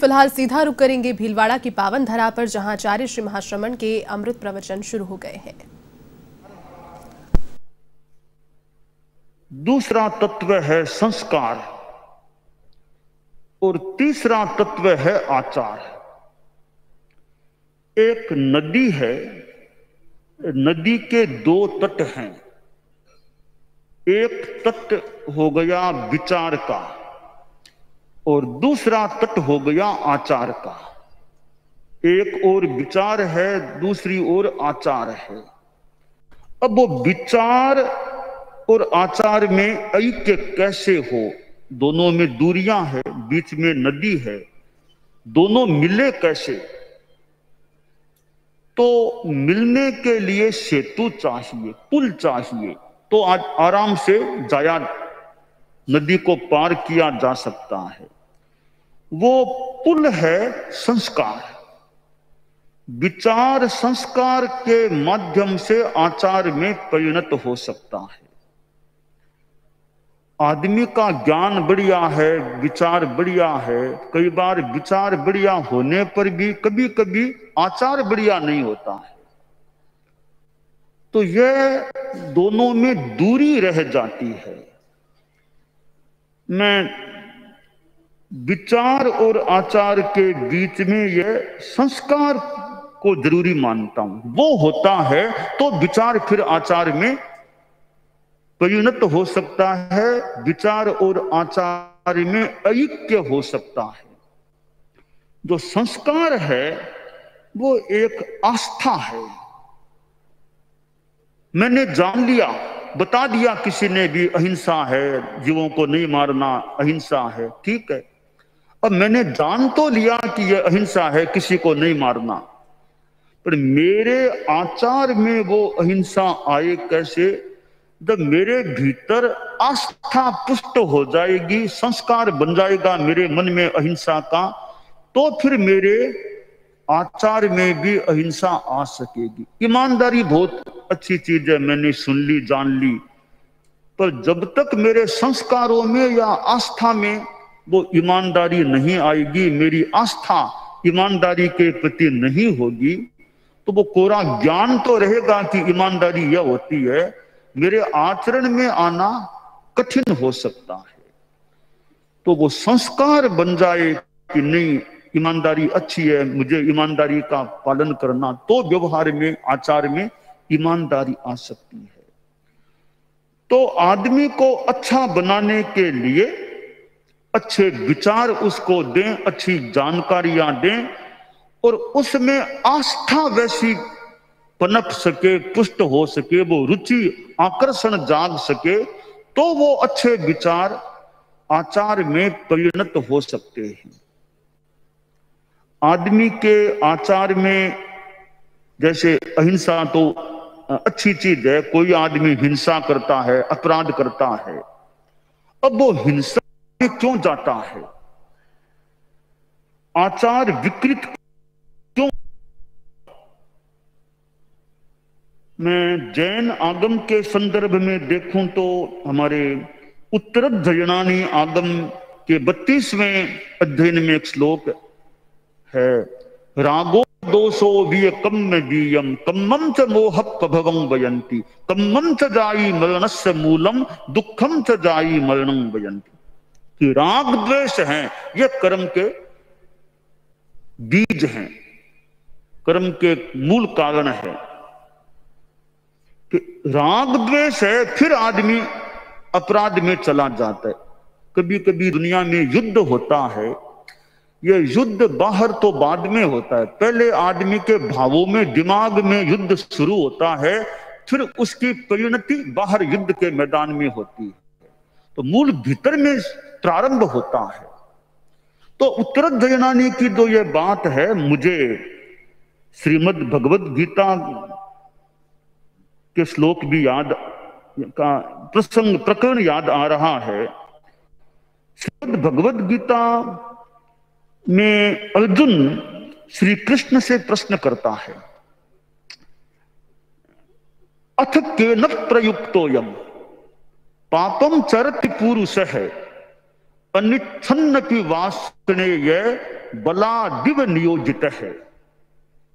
फिलहाल सीधा रुक करेंगे भीलवाड़ा की पावन धरा पर, जहां आचार्य श्री महाश्रमण के अमृत प्रवचन शुरू हो गए हैं। दूसरा तत्व है संस्कार और तीसरा तत्व है आचार। एक नदी है, नदी के दो तट हैं। एक तट हो गया विचार का और दूसरा तट हो गया आचार का। एक और विचार है, दूसरी ओर आचार है। अब वो विचार और आचार में ऐक्य कैसे हो? दोनों में दूरियां है, बीच में नदी है, दोनों मिले कैसे? तो मिलने के लिए सेतु चाहिए, पुल चाहिए, तो आज आराम से जाया, नदी को पार किया जा सकता है। वो पुल है संस्कार। विचार संस्कार के माध्यम से आचार में परिणत हो सकता है। आदमी का ज्ञान बढ़िया है, विचार बढ़िया है, कई बार विचार बढ़िया होने पर भी कभी कभी आचार बढ़िया नहीं होता है। तो यह दोनों में दूरी रह जाती है। मैं विचार और आचार के बीच में यह संस्कार को जरूरी मानता हूं। वो होता है तो विचार फिर आचार में परिणत हो सकता है, विचार और आचार में ऐक्य हो सकता है। जो संस्कार है वो एक आस्था है। मैंने जान लिया, बता दिया किसी ने भी अहिंसा है, जीवों को नहीं मारना अहिंसा है, ठीक है। अब मैंने जान तो लिया कि यह अहिंसा है, किसी को नहीं मारना, पर मेरे आचार में वो अहिंसा आए कैसे? जब मेरे भीतर आस्था पुष्ट हो जाएगी, संस्कार बन जाएगा मेरे मन में अहिंसा का, तो फिर मेरे आचार में भी अहिंसा आ सकेगी। ईमानदारी बहुत अच्छी चीज है, मैंने सुन ली, जान ली, पर जब तक मेरे संस्कारों में या आस्था में वो ईमानदारी नहीं आएगी, मेरी आस्था ईमानदारी के प्रति नहीं होगी, तो वो कोरा ज्ञान तो रहेगा कि ईमानदारी यह होती है, मेरे आचरण में आना कठिन हो सकता है। तो वो संस्कार बन जाए कि नहीं, ईमानदारी अच्छी है, मुझे ईमानदारी का पालन करना, तो व्यवहार में, आचार में ईमानदारी आ सकती है। तो आदमी को अच्छा बनाने के लिए अच्छे विचार उसको दें, अच्छी जानकारियां दें और उसमें आस्था वैसी पनप सके, पुष्ट हो सके, वो रुचि आकर्षण जाग सके, तो वो अच्छे विचार आचार में परिणत हो सकते हैं। आदमी के आचार में जैसे अहिंसा तो अच्छी चीज है, कोई आदमी हिंसा करता है, अपराध करता है, अब वो हिंसा में क्यों जाता है? आचार विकृत क्यों? मैं जैन आगम के संदर्भ में देखूं तो हमारे उत्तरजयनानी आगम के 32वें अध्ययन में एक श्लोक है, रागो दोषो वियकम वीयम कम्मं च मोह प्रभवं वयंती कम्मं च जाई मरणस्य मूलम दुखम च जाई मरणं वयंती। कि राग द्वेष हैं, ये कर्म के बीज हैं, कर्म के मूल कारण है। कि राग द्वेष है, फिर आदमी अपराध में चला जाता है। कभी कभी दुनिया में युद्ध होता है, यह युद्ध बाहर तो बाद में होता है, पहले आदमी के भावों में, दिमाग में युद्ध शुरू होता है, फिर उसकी परिणति बाहर युद्ध के मैदान में होती है। तो मूल भीतर में प्रारंभ होता है। तो उत्तरजयनानी की जो यह बात है, मुझे श्रीमद् भगवद गीता के श्लोक भी याद का प्रसंग, प्रकरण याद आ रहा है। श्रीमद् भगवद गीता में अर्जुन श्री कृष्ण से प्रश्न करता है, अथ केन प्रयुक्तोयम पापम चरति पुरुषः अनिच्छन्न की वासने यह बला दिव नियोजित है।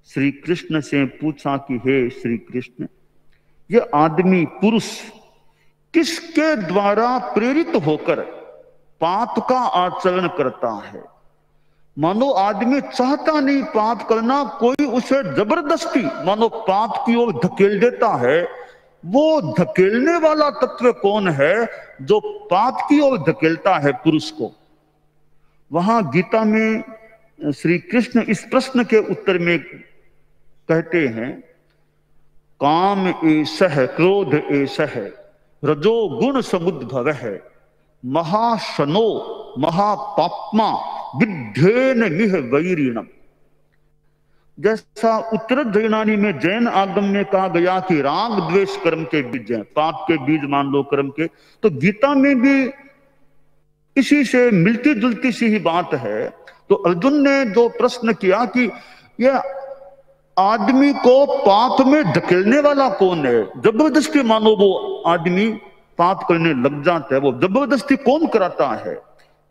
श्री कृष्ण से पूछा कि हे श्री कृष्ण, ये आदमी पुरुष किसके द्वारा प्रेरित होकर पाप का आचरण करता है? मानो आदमी चाहता नहीं पाप करना, कोई उसे जबरदस्ती मानो पाप की ओर धकेल देता है। वो धकेलने वाला तत्व कौन है जो पाप की ओर धकेलता है पुरुष को? वहां गीता में श्री कृष्ण इस प्रश्न के उत्तर में कहते हैं, काम एषः क्रोध एषः रजो गुण समुद्भव है, महाशनो महापाप्मा विद्धेन मिह वैरिणम। जैसा उत्तर जैनानी में जैन आगम में कहा गया कि राग द्वेष कर्म के बीज हैं, पाप के बीज मान लो कर्म के, तो गीता में भी इसी से मिलती जुलती सी ही बात है। तो अर्जुन ने जो प्रश्न किया कि यह आदमी को पाप में धकेलने वाला कौन है? जबरदस्ती मानो वो आदमी पाप करने लग जाता है, वो जबरदस्ती कौन कराता है?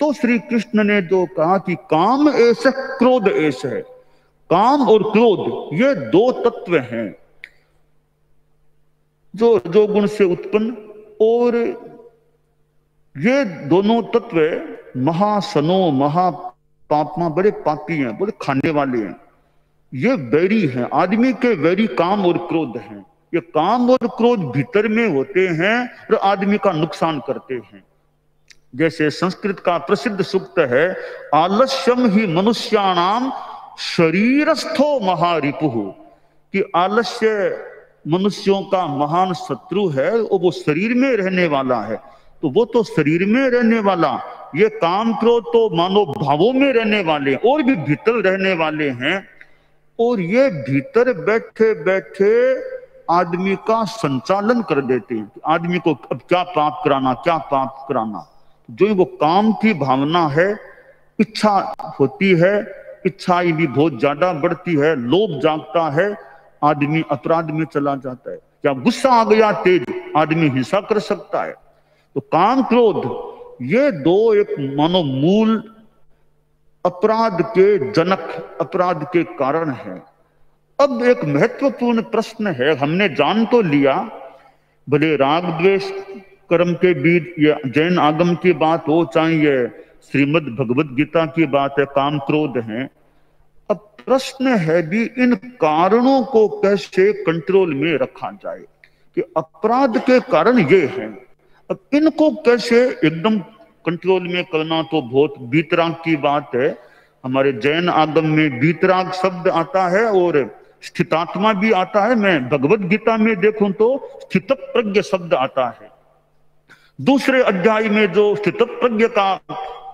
तो श्री कृष्ण ने जो कहा कि काम ऐसे क्रोध ऐसे है, काम और क्रोध ये दो तत्व हैं जो गुण से उत्पन्न, और ये दोनों तत्व महासनो महापापमा बड़े पापी हैं, बड़े खाने वाले हैं, ये वैरी हैं, आदमी के वैरी काम और क्रोध हैं। ये काम और क्रोध भीतर में होते हैं और आदमी का नुकसान करते हैं। जैसे संस्कृत का प्रसिद्ध सूक्त है, आलस्यम ही मनुष्याणाम शरीरस्थो महारिपुः, कि आलस्य मनुष्यों का महान शत्रु है और वो शरीर में रहने वाला है। तो वो तो शरीर में रहने वाला, ये काम क्रोध तो मानो भावों में रहने वाले और भी भीतर रहने वाले हैं, और ये भीतर बैठे बैठे आदमी का संचालन कर देते हैं। आदमी को अब क्या पाप कराना, क्या पाप कराना। जो वो काम की भावना है, इच्छा होती है, इच्छा भी बहुत ज्यादा बढ़ती है, लोभ जागता है, आदमी अपराध में चला जाता है। या गुस्सा आ गया तेज, आदमी हिंसा कर सकता है। तो काम क्रोध ये दो एक मानो मूल अपराध के जनक, अपराध के कारण है। अब एक महत्वपूर्ण प्रश्न है, हमने जान तो लिया भले राग द्वेष कर्म के बीज ये जैन आगम की बात हो, चाहे ये श्रीमद् भगवत गीता की बात है, काम क्रोध है। अब प्रश्न है भी इन कारणों को कैसे कंट्रोल में रखा जाए, कि अपराध के कारण ये हैं, अब इनको कैसे एकदम कंट्रोल में करना तो बहुत बीतराग की बात है। हमारे जैन आगम में बीतराग शब्द आता है और स्थितात्मा भी आता है। मैं भगवत गीता में देखूं तो स्थित प्रज्ञ शब्द आता है। दूसरे अध्याय में जो स्थित प्रज्ञ का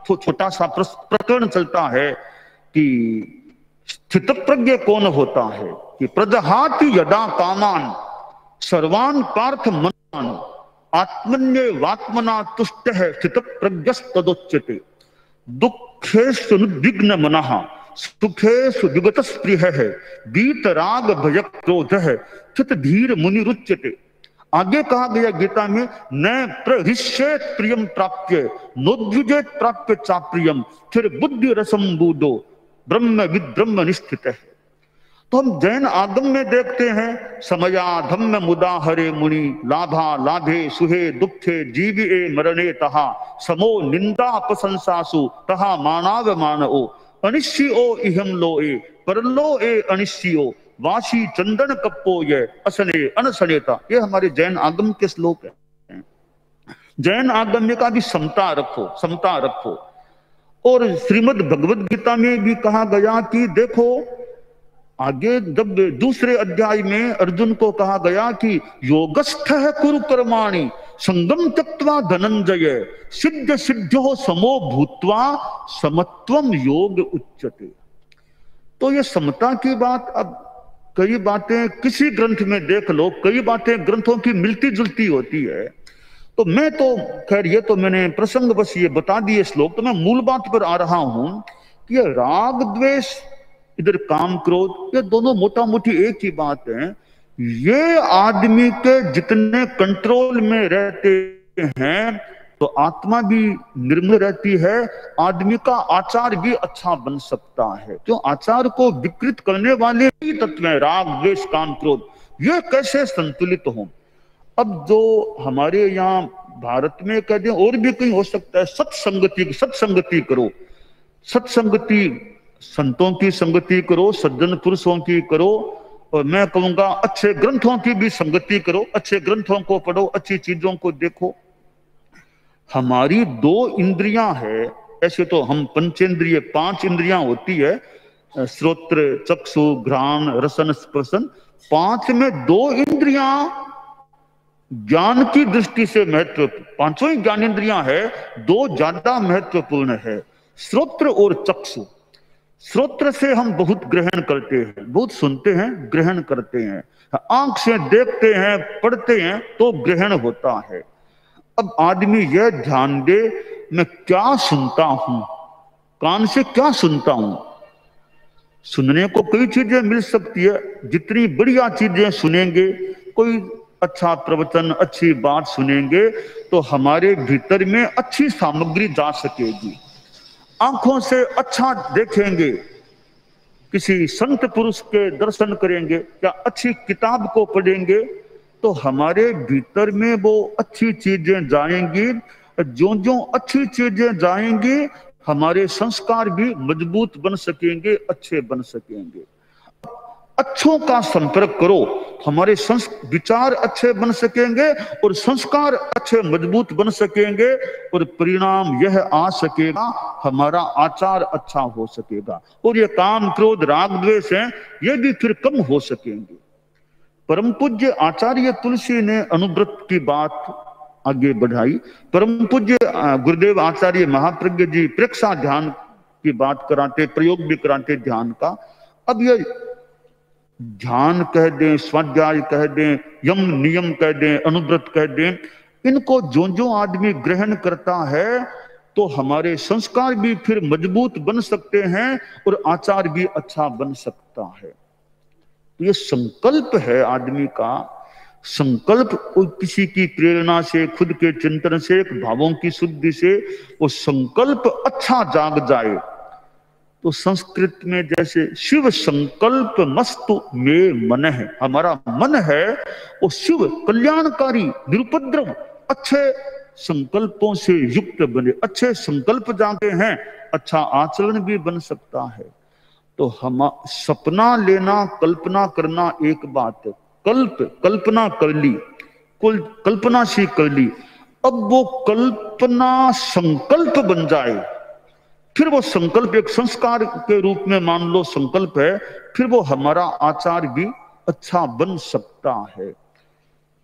छोटा सा प्रकरण चलता है कि स्थित प्रज्ञ कौन होता है, कि प्रजहाति यदा कामान सर्वान पार्थ मनान आत्मन्येवात्मना तुष्ट है स्थित प्रज्ञस्तदोच्यते दुखेषु नुद्विग्न मनः सुखेषु विगत स्पृह है बीत राग भय क्रोध है स्थित धीर मुनि रुच्यते। आगे कहा गया गीता में, न प्रहिष्येत प्रियम प्राप्य नोद्विजेत प्राप्य चाप्रियम फिर बुद्धि रसम बूदो ब्रह्म विद ब्रह्म निष्ठित है। तो हम जैन आगम में देखते हैं, समया धम्म मुदा हरे मुनि लाभा लाभे सुहे दुखे जीविए मरणे तहा समो निंदा प्रशंसासु तहा मानाव मानओ अनिश्चियो इहम लोए परलोए अनिश्चियो वासी चंदन कप्पो ये असने अनसनेता। ये हमारे जैन आगम के श्लोक हैं। जैन आगम में कहा भी समता रखो, समता रखो। और श्रीमद् भगवद गीता में भी कहा गया कि देखो, आगे जब दूसरे अध्याय में अर्जुन को कहा गया कि योगस्थ है कुरु कर्माणि संगम त्यक्त्वा धनंजय सिद्ध सिद्धो समो भूत्वा समत्वम योग उच्यते। तो ये समता की बात, अब कई बातें किसी ग्रंथ में देख लो, कई बातें ग्रंथों की मिलती जुलती होती है। तो मैं तो खैर ये तो मैंने प्रसंग बस ये बता दिए श्लोक, तो मैं मूल बात पर आ रहा हूं कि ये राग द्वेष इधर काम क्रोध, ये दोनों मोटा मोटी एक ही बात है। ये आदमी के जितने कंट्रोल में रहते हैं तो आत्मा भी निर्मल रहती है, आदमी का आचार भी अच्छा बन सकता है। जो आचार को विकृत करने वाले ही तत्व हैं, राग द्वेष काम क्रोध, ये कैसे संतुलित हो। अब जो हमारे यहाँ भारत में कह दें, और भी कहीं हो सकता है, सत्संगति करो, सत्संगति संतों की संगति करो, सज्जन पुरुषों की करो, और मैं कहूंगा अच्छे ग्रंथों की भी संगति करो, अच्छे ग्रंथों को पढ़ो, अच्छी चीजों को देखो। हमारी 2 इंद्रियां है, ऐसे तो हम पंचेंद्रिय 5 इंद्रियां होती है, श्रोत्र चक्षु घ्राण रसन स्पर्शन, 5 में 2 इंद्रियां ज्ञान की दृष्टि से महत्व, 5 ही ज्ञानेंद्रियां है, 2 ज्यादा महत्वपूर्ण है, श्रोत्र और चक्षु। श्रोत्र से हम बहुत ग्रहण करते हैं, बहुत सुनते हैं, ग्रहण करते हैं, आंख से देखते हैं, पढ़ते हैं तो ग्रहण होता है। अब आदमी यह ध्यान दे, मैं क्या सुनता हूं, कान से क्या सुनता हूं। सुनने को कई चीजें मिल सकती है, जितनी बढ़िया चीजें सुनेंगे, कोई अच्छा प्रवचन अच्छी बात सुनेंगे तो हमारे भीतर में अच्छी सामग्री जा सकेगी। आंखों से अच्छा देखेंगे, किसी संत पुरुष के दर्शन करेंगे या अच्छी किताब को पढ़ेंगे तो हमारे भीतर में वो अच्छी चीजें जाएंगी। जो जो अच्छी चीजें जाएंगी हमारे संस्कार भी मजबूत बन सकेंगे, अच्छे बन सकेंगे। अच्छों का संपर्क करो, हमारे विचार अच्छे बन सकेंगे और संस्कार अच्छे मजबूत बन सकेंगे, और परिणाम यह आ सकेगा, हमारा आचार अच्छा हो सकेगा, और ये काम क्रोध राग द्वेष हैं ये भी फिर कम हो सकेंगे। परम पूज्य आचार्य तुलसी ने अनुव्रत की बात आगे बढ़ाई। परम पूज्य गुरुदेव आचार्य महाप्रज्ञ जी प्रेक्षा ध्यान की बात कराते, प्रयोग भी कराते ध्यान का। अब ये ध्यान कह दें, स्वाध्याय कह दें, यम नियम कह दें, अनुव्रत कह दें, इनको जो जो आदमी ग्रहण करता है तो हमारे संस्कार भी फिर मजबूत बन सकते हैं और आचार भी अच्छा बन सकता है। ये संकल्प है आदमी का, संकल्प किसी की प्रेरणा से, खुद के चिंतन से, भावों की शुद्धि से वो संकल्प अच्छा जाग जाए तो संस्कृत में जैसे शिव संकल्प मस्तु में मन है, हमारा मन है वो शिव कल्याणकारी निरुपद्रव अच्छे संकल्पों से युक्त बने, अच्छे संकल्प जागे हैं, अच्छा आचरण भी बन सकता है। तो हम सपना लेना, कल्पना करना एक बात है, कल्पना कर ली, कल्पना सी कर ली, अब वो कल्पना संकल्प बन जाए, फिर वो संकल्प एक संस्कार के रूप में मान लो संकल्प है, फिर वो हमारा आचार भी अच्छा बन सकता है।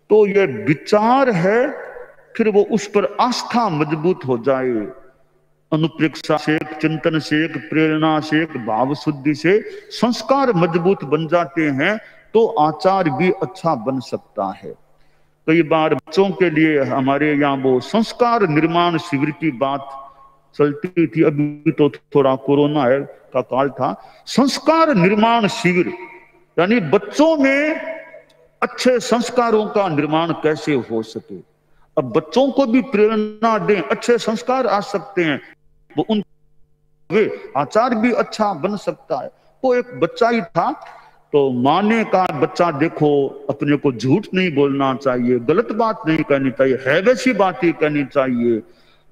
तो ये विचार है, फिर वो उस पर आस्था मजबूत हो जाए, अनुप्रेक्षा से, चिंतन से, प्रेरणा से, भाव शुद्धि से संस्कार मजबूत बन जाते हैं तो आचार भी अच्छा बन सकता है। कई बार बच्चों के लिए हमारे यहाँ वो संस्कार निर्माण शिविर की बात चलती थी, अभी तो थोड़ा कोरोना है का काल था। संस्कार निर्माण शिविर यानी बच्चों में अच्छे संस्कारों का निर्माण कैसे हो सके। अब बच्चों को भी प्रेरणा दें, अच्छे संस्कार आ सकते हैं, वो उन वे आचार भी अच्छा बन सकता है। वो एक बच्चा ही था तो माँ ने कहा बच्चा देखो अपने को झूठ नहीं बोलना चाहिए, गलत बात नहीं कहनी चाहिए, है वैसी बात ही कहनी चाहिए,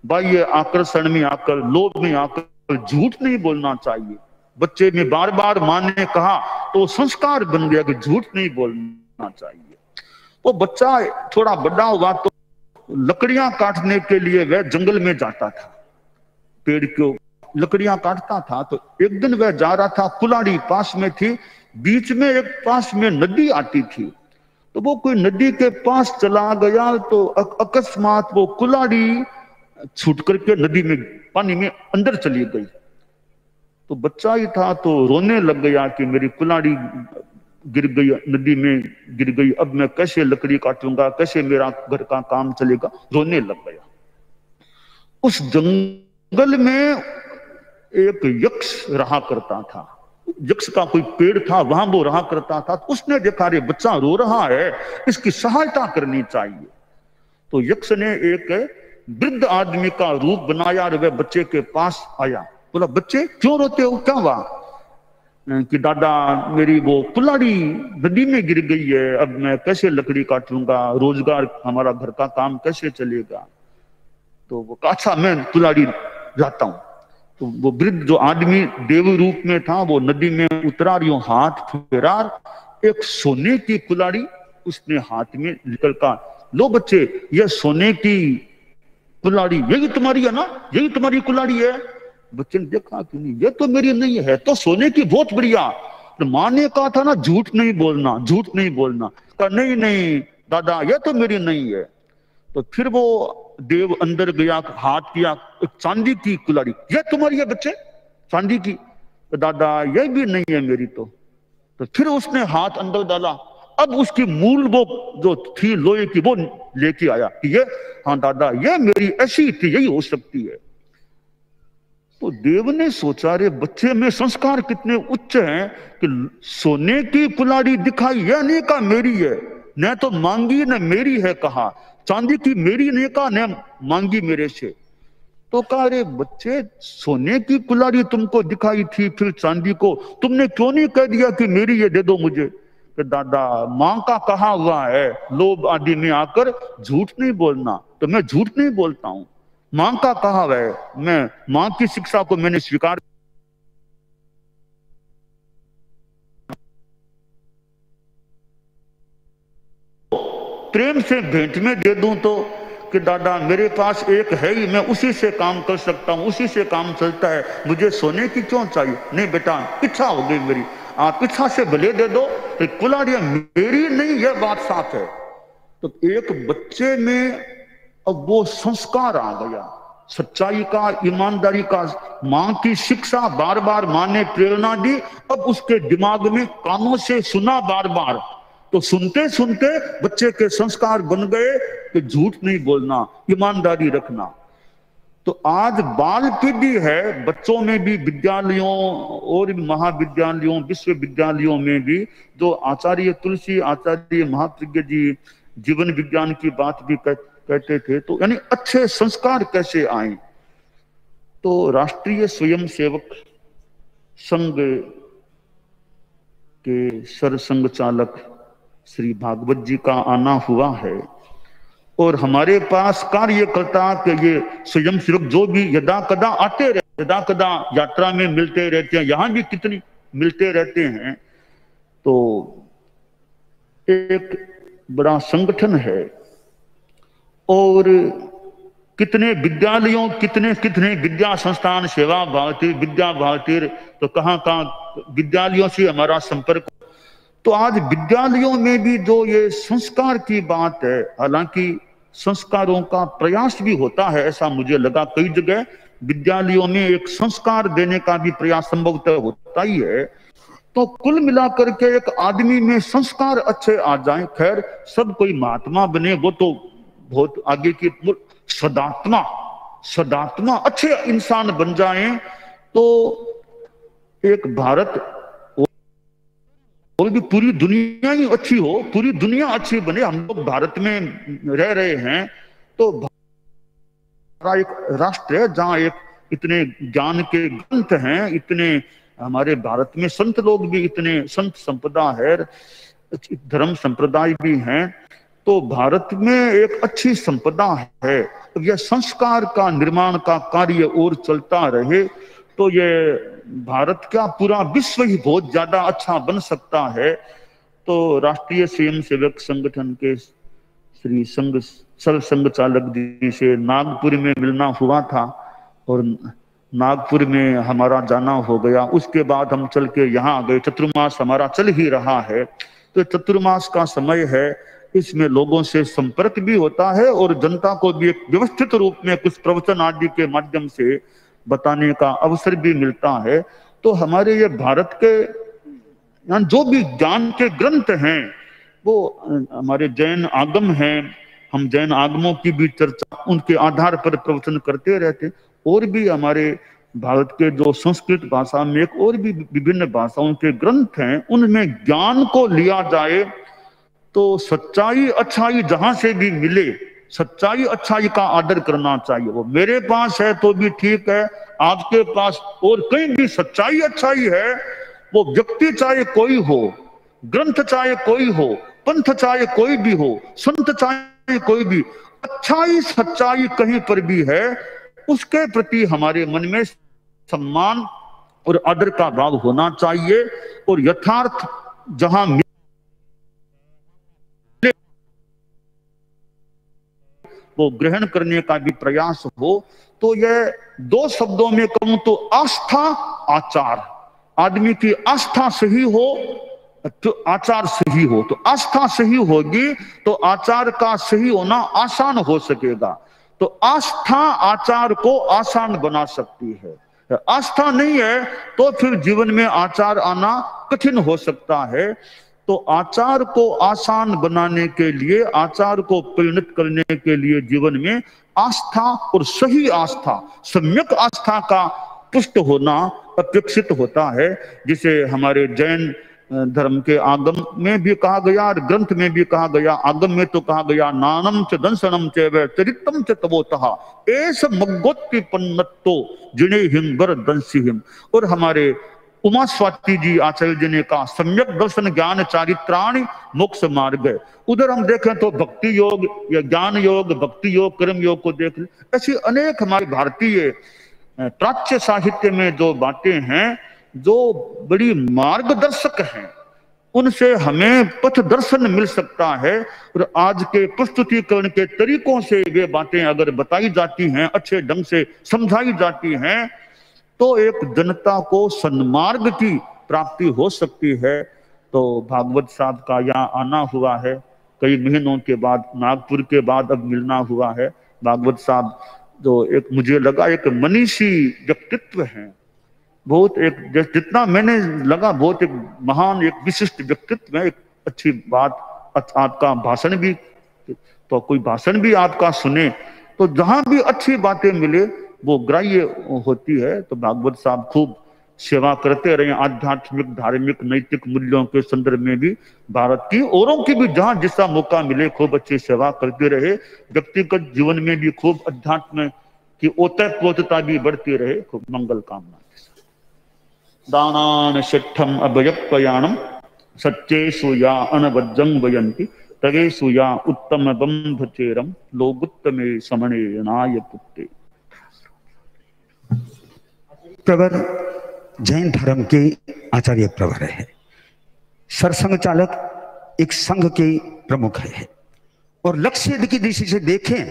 बाह्य आकर्षण में आकर, लोभ में आकर झूठ नहीं बोलना चाहिए। बच्चे में बार बार माँ ने कहा तो संस्कार बन गया कि झूठ नहीं बोलना चाहिए। वो बच्चा थोड़ा बड़ा हुआ तो लकड़ियां काटने के लिए वह जंगल में जाता था, पेड़ को लकड़ियां काटता था। तो एक दिन वह जा रहा था, कुल्हाड़ी पास में थी, बीच में एक पास में नदी आती थी, तो वो कोई नदी के पास चला गया तो अकस्मात वो कुल्हाड़ी छूट करके नदी में, पानी में अंदर चली गई। तो बच्चा ही था तो रोने लग गया कि मेरी कुल्हाड़ी गिर गई, नदी में गिर गई, अब मैं कैसे लकड़ी काटूंगा, कैसे मेरा घर का काम चलेगा, रोने लग गया। उस जंगल में एक यक्ष रहा करता था, यक्ष का कोई पेड़ था, वहां वो रहा करता था। तो उसने देखा रे बच्चा रो रहा है, इसकी सहायता करनी चाहिए। तो यक्ष ने एक वृद्ध आदमी का रूप बनाया और वह बच्चे के पास आया। बोला, बच्चे क्यों रोते हो, क्या हुआ? कि दादा मेरी वो कुल्हाड़ी नदी में गिर गई है, अब मैं कैसे लकड़ी काटूंगा, रोजगार हमारा घर का काम कैसे चलेगा? तो वो कहा, अच्छा मैं कुल्हाड़ी लाता हूं। तो वो वृद्ध जो आदमी देव रूप में था वो नदी में उतरा, यूं हाथ फेरा, एक सोने की कुल्हाड़ी उसने हाथ में निकल का, लो बच्चे ये सोने की कुल्हाड़ी यही तुम्हारी है ना, यही तुम्हारी कुल्हाड़ी है? बच्चे ने देखा कि नहीं, ये तो मेरी नहीं है, तो सोने की, बहुत बढ़िया। तो माँ ने कहा था ना झूठ नहीं बोलना, झूठ नहीं बोलना। कहा नहीं नहीं दादा ये तो मेरी नहीं है। तो फिर वो देव अंदर गया, हाथ किया, एक चांदी की कुल्हाड़ी, ये तुम्हारी है बच्चे, चांदी की? तो दादा ये भी नहीं है मेरी। तो फिर उसने हाथ अंदर डाला, अब उसकी मूल वो जो थी लोहे की वो लेके आया कि ये, हाँ दादा ये मेरी ऐसी थी, यही हो सकती है। तो देव ने सोचा, रे बच्चे में संस्कार कितने उच्च हैं कि सोने की कुल्हाड़ी दिखाई, यह नहीं कहा मेरी है, न तो मांगी न मेरी है कहा, चांदी की मेरी नहीं कहा, न मांगी मेरे से। तो कहा, रे बच्चे सोने की कुल्हाड़ी तुमको दिखाई थी, फिर चांदी को तुमने क्यों नहीं कह दिया कि मेरी ये दे दो मुझे? कि दादा मां का कहा हुआ है लोभ आदि में आकर झूठ नहीं बोलना, तो मैं झूठ नहीं बोलता हूं, मां का कहा हुआ है, मैं मां की शिक्षा को मैंने स्वीकार। प्रेम से भेंट में दे दूं तो कि दादा मेरे पास एक है ही, मैं उसी से काम कर सकता हूं, उसी से काम चलता है, मुझे सोने की क्यों चाहिए? नहीं बेटा इच्छा हो गई मेरी, आप इच्छा से भले दे दो, तो कुल्हाड़ी मेरी नहीं, यह बात साफ है। तो एक बच्चे में अब वो संस्कार आ गया, सच्चाई का, ईमानदारी का। मां की शिक्षा बार बार मां ने प्रेरणा दी, अब उसके दिमाग में कानों से सुना बार बार, तो सुनते सुनते बच्चे के संस्कार बन गए कि झूठ नहीं बोलना, ईमानदारी रखना। तो आज बाल पीढ़ी है, बच्चों में भी, विद्यालयों और महाविद्यालयों, विश्वविद्यालयों में भी, जो आचार्य तुलसी, आचार्य महाप्रज्ञ जी जीवन विज्ञान की बात भी कहते थे। तो यानी अच्छे संस्कार कैसे आए? तो राष्ट्रीय स्वयंसेवक संघ के सरसंघ चालक श्री भागवत जी का आना हुआ है, और हमारे पास कार्यकर्ता के ये स्वयंसेवक जो भी यदा कदा आते रहते, यदा कदा यात्रा में मिलते रहते हैं, यहाँ भी कितनी मिलते रहते हैं। तो एक बड़ा संगठन है, और कितने विद्यालयों, कितने कितने विद्या संस्थान, सेवा भारती, विद्या भारती, तो कहाँ कहाँ विद्यालयों से हमारा संपर्क। तो आज विद्यालयों में भी जो ये संस्कार की बात है, हालांकि संस्कारों का प्रयास भी होता है, ऐसा मुझे लगा कई जगह विद्यालयों में एक संस्कार देने का भी प्रयास संभवतः होता ही है। तो कुल मिलाकर के एक आदमी में संस्कार अच्छे आ जाएं, खैर सब कोई महात्मा बने वो तो बहुत आगे की, सदात्मा, सदात्मा अच्छे इंसान बन जाएं तो एक भारत और भी पूरी दुनिया ही अच्छी हो, पूरी दुनिया अच्छी बने। हम लोग भारत में रह रहे हैं, तो हमारा एक राष्ट्र है जहाँ एक इतने ज्ञान के ग्रंथ हैं, इतने हमारे भारत में संत लोग भी, इतने संत संपदा है, धर्म संप्रदाय भी हैं। तो भारत में एक अच्छी संपदा है। तो यह संस्कार का निर्माण का कार्य और चलता रहे तो ये भारत का पूरा विश्व ही बहुत ज्यादा अच्छा बन सकता है। तो राष्ट्रीय स्वयंसेवक संगठन के श्री सरसंघ चालक जी से नागपुर में मिलना हुआ था, और नागपुर में हमारा जाना हो गया। उसके बाद हम चल के यहाँ आ गए। चतुर्मास हमारा चल ही रहा है, तो चतुर्मास का समय है, इसमें लोगों से संपर्क भी होता है और जनता को भी एक व्यवस्थित रूप में कुछ प्रवचन आदि के माध्यम से बताने का अवसर भी मिलता है। तो हमारे ये भारत के जो भी ज्ञान के ग्रंथ हैं वो हमारे जैन आगम हैं, हम जैन आगमों की भी चर्चा उनके आधार पर प्रवचन करते रहते। और भी हमारे भारत के जो संस्कृत भाषा में एक और भी विभिन्न भाषाओं के ग्रंथ हैं, उनमें ज्ञान को लिया जाए तो सच्चाई अच्छाई जहां से भी मिले सच्चाई अच्छाई का आदर करना चाहिए। वो मेरे पास है तो भी ठीक है, आपके पास और कहीं भी सच्चाई अच्छाई है, वो व्यक्ति चाहे कोई हो, ग्रंथ चाहे कोई हो, पंथ चाहे कोई भी हो, संत चाहे कोई भी, अच्छाई सच्चाई कहीं पर भी है, उसके प्रति हमारे मन में सम्मान और आदर का भाव होना चाहिए। और यथार्थ जहां वो ग्रहण करने का भी प्रयास हो। तो यह दो शब्दों में कहूं तो आस्था आचार, आदमी की आस्था सही हो तो आचार सही हो, तो आस्था सही होगी तो आचार का सही होना आसान हो सकेगा। तो आस्था आचार को आसान बना सकती है, आस्था नहीं है तो फिर जीवन में आचार आना कठिन हो सकता है। तो आचार को आसान बनाने के लिए, आचार को परिणत करने के लिए जीवन में आस्था और सही आस्था, सम्यक आस्था का पुष्ट होना अपेक्षित होता है। जिसे हमारे जैन धर्म के आगम में भी कहा गया और ग्रंथ में भी कहा गया। आगम में तो कहा गया नानम च दंसनम च व चरितम च तवोतः एस मग्गोत्ति पन्नत्तो जिने हिंगर दंसिहिम। और हमारे उमा स्वाति जी आचार्य जी ने कहा सम्यक दर्शन ज्ञान चारित्राणि मोक्ष मार्ग। उधर हम देखें तो भक्ति योग या ज्ञान योग, भक्ति योग, कर्म योग को देख लें। ऐसी अनेक हमारे भारतीय प्राच्य साहित्य में जो बातें हैं जो बड़ी मार्गदर्शक हैं, उनसे हमें पथ दर्शन मिल सकता है। और आज के प्रस्तुतिकरण के तरीकों से वे बातें अगर बताई जाती हैं, अच्छे ढंग से समझाई जाती हैं, तो एक जनता को सन्मार्ग की प्राप्ति हो सकती है। तो भागवत साहब का यहाँ आना हुआ है कई महीनों के बाद, नागपुर के बाद अब मिलना हुआ है। भागवत साहब जो एक मुझे लगा एक मनीषी व्यक्तित्व है, बहुत एक जितना मैंने लगा बहुत एक महान एक विशिष्ट व्यक्तित्व है। एक अच्छी बात, आपका भाषण भी, तो कोई भाषण भी आपका सुने तो जहां भी अच्छी बातें मिले वो ग्राह्य होती है। तो भागवत साहब खूब सेवा करते रहे, आध्यात्मिक धार्मिक नैतिक मूल्यों के संदर्भ में भी भारत की औरों की भी जहां जिसका मौका मिले खूब अच्छी सेवा करते रहे। व्यक्तिगत जीवन में भी खूब अध्यात्म की ओतप्रोतता भी बढ़ती रहे। खूब मंगल कामना। दानान शिष्ठम अभयप्रयाणम सच्चेषु या अनवज्जं वयन्ति तवेषु या उत्तम बंधचेरम लोगुत्तमे समणे नायकुत्ते। प्रवर जैन धर्म के आचार्य प्रवर है। सरसंघ चालक एक संघ के प्रमुख है। और लक्ष्य की दृष्टि से देखें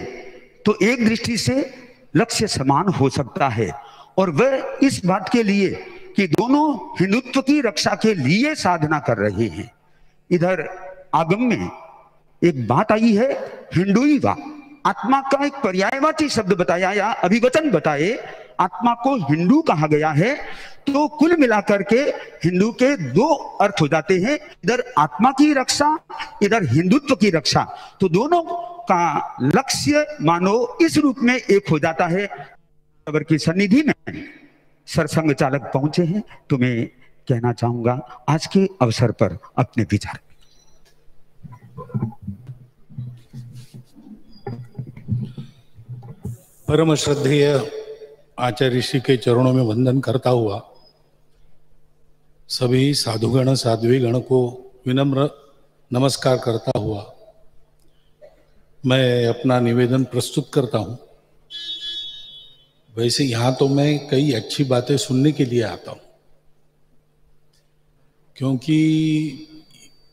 तो एक दृष्टि से लक्ष्य समान हो सकता है, और वह इस बात के लिए कि दोनों हिंदुत्व की रक्षा के लिए साधना कर रहे हैं। इधर आगम में एक बात आई है हिंदुईवा, आत्मा का एक पर्यायवाची शब्द बताया या अभिवचन बताए, आत्मा को हिंदू कहा गया है। तो कुल मिलाकर के हिंदू के दो अर्थ हो जाते हैं, इधर आत्मा की रक्षा, इधर हिंदुत्व की रक्षा। तो दोनों का लक्ष्य मानो इस रूप में एक हो जाता है। अगर की सन्निधि में सरसंघ चालक पहुंचे हैं तो मैं कहना चाहूंगा आज के अवसर पर अपने विचार। परम श्रद्धेय आचार्य ऋषि के चरणों में वंदन करता हुआ सभी साधुगण साध्वीगण को विनम्र नमस्कार करता हुआ मैं अपना निवेदन प्रस्तुत करता हूं। वैसे यहाँ तो मैं कई अच्छी बातें सुनने के लिए आता हूँ, क्योंकि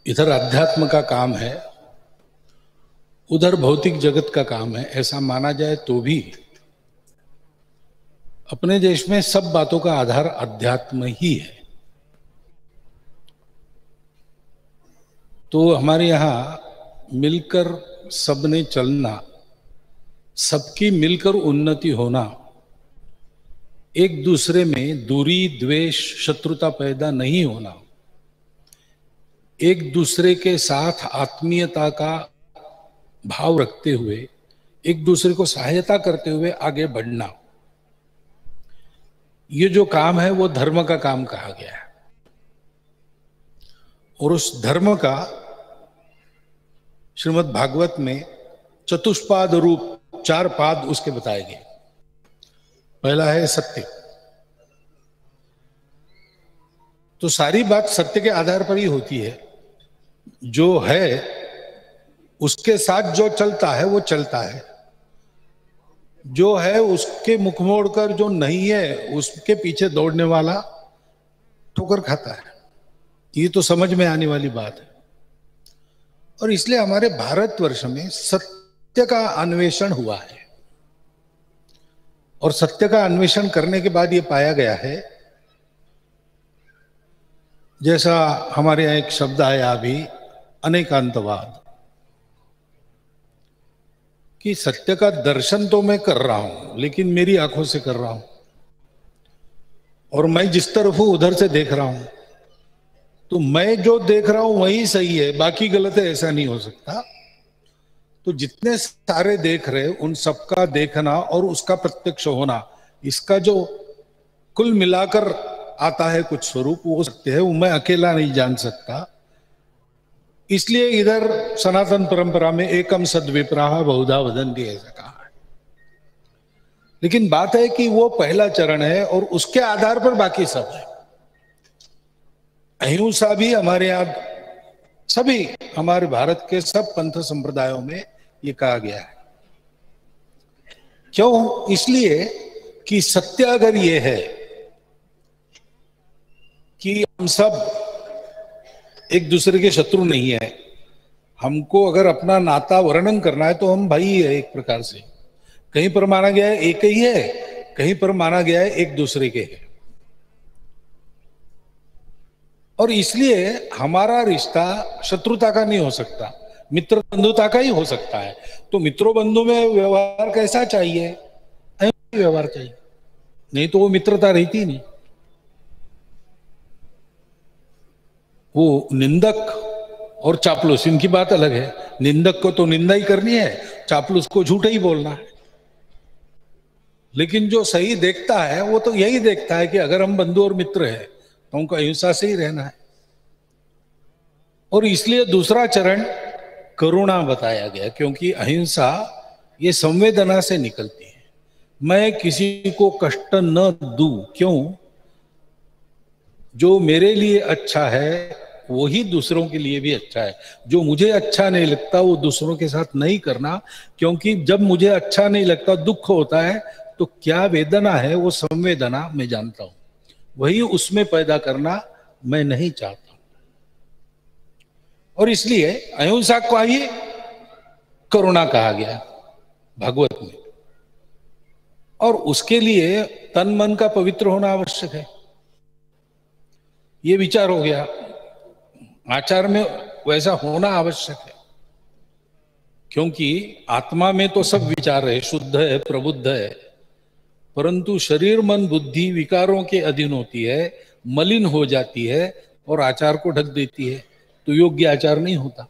इधर अध्यात्म का काम है, उधर भौतिक जगत का काम है। ऐसा माना जाए तो भी अपने देश में सब बातों का आधार अध्यात्म ही है। तो हमारे यहाँ मिलकर सबने चलना, सबकी मिलकर उन्नति होना, एक दूसरे में दूरी द्वेष शत्रुता पैदा नहीं होना, एक दूसरे के साथ आत्मीयता का भाव रखते हुए एक दूसरे को सहायता करते हुए आगे बढ़ना, ये जो काम है वो धर्म का काम कहा गया है। और उस धर्म का श्रीमद् भागवत में चतुष्पाद रूप 4 पाद उसके बताए गए। पहला है सत्य। तो सारी बात सत्य के आधार पर ही होती है। जो है उसके साथ जो चलता है वो चलता है, जो है उसके मुख मोड़कर जो नहीं है उसके पीछे दौड़ने वाला ठोकर खाता है। ये तो समझ में आने वाली बात है। और इसलिए हमारे भारतवर्ष में सत्य का अन्वेषण हुआ है, और सत्य का अन्वेषण करने के बाद ये पाया गया है, जैसा हमारे यहां एक शब्द आया अभी, अनेकांतवाद, कि सत्य का दर्शन तो मैं कर रहा हूं लेकिन मेरी आंखों से कर रहा हूं, और मैं जिस तरफ हूं उधर से देख रहा हूं, तो मैं जो देख रहा हूं वही सही है, बाकी गलत है, ऐसा नहीं हो सकता। तो जितने सारे देख रहे उन सबका देखना और उसका प्रत्यक्ष होना, इसका जो कुल मिलाकर आता है कुछ स्वरूप, वो सत्य है, वो मैं अकेला नहीं जान सकता। इसलिए इधर सनातन परंपरा में एकम सद्विप्राह बहुधा वदन्ति ऐसा कहा है। लेकिन बात है कि वो पहला चरण है और उसके आधार पर बाकी सब है। अहिंसा भी हमारे यहां सभी, हमारे भारत के सब पंथ संप्रदायों में ये कहा गया है। क्यों? इसलिए कि सत्य अगर ये है कि हम सब एक दूसरे के शत्रु नहीं है, हमको अगर अपना नाता वर्णन करना है तो हम भाई है एक प्रकार से। कहीं पर माना गया है एक ही है, कहीं पर माना गया है एक दूसरे के है। और इसलिए हमारा रिश्ता शत्रुता का नहीं हो सकता, मित्र बंधुता का ही हो सकता है। तो मित्रों बंधु में व्यवहार कैसा चाहिए? व्यवहार चाहिए, नहीं तो वो मित्रता रहती नहीं। वो निंदक और चापलूस, इनकी बात अलग है। निंदक को तो निंदा ही करनी है, चापलूस को झूठा ही बोलना है। लेकिन जो सही देखता है वो तो यही देखता है कि अगर हम बंधु और मित्र हैं तो हमको अहिंसा से ही रहना है। और इसलिए दूसरा चरण करुणा बताया गया, क्योंकि अहिंसा ये संवेदना से निकलती है। मैं किसी को कष्ट न दूं, क्यों? जो मेरे लिए अच्छा है वो ही दूसरों के लिए भी अच्छा है। जो मुझे अच्छा नहीं लगता वो दूसरों के साथ नहीं करना, क्योंकि जब मुझे अच्छा नहीं लगता, दुख होता है, तो क्या वेदना है वो संवेदना मैं जानता हूं, वही उसमें पैदा करना मैं नहीं चाहता। और इसलिए अहिंसा को ही करुणा कहा गया भागवत में। और उसके लिए तन मन का पवित्र होना आवश्यक है, ये विचार हो गया। आचार में वैसा होना आवश्यक है, क्योंकि आत्मा में तो सब विचार है, शुद्ध है, प्रबुद्ध है, परंतु शरीर मन बुद्धि विकारों के अधीन होती है, मलिन हो जाती है और आचार को ढक देती है, तो योग्य आचार नहीं होता।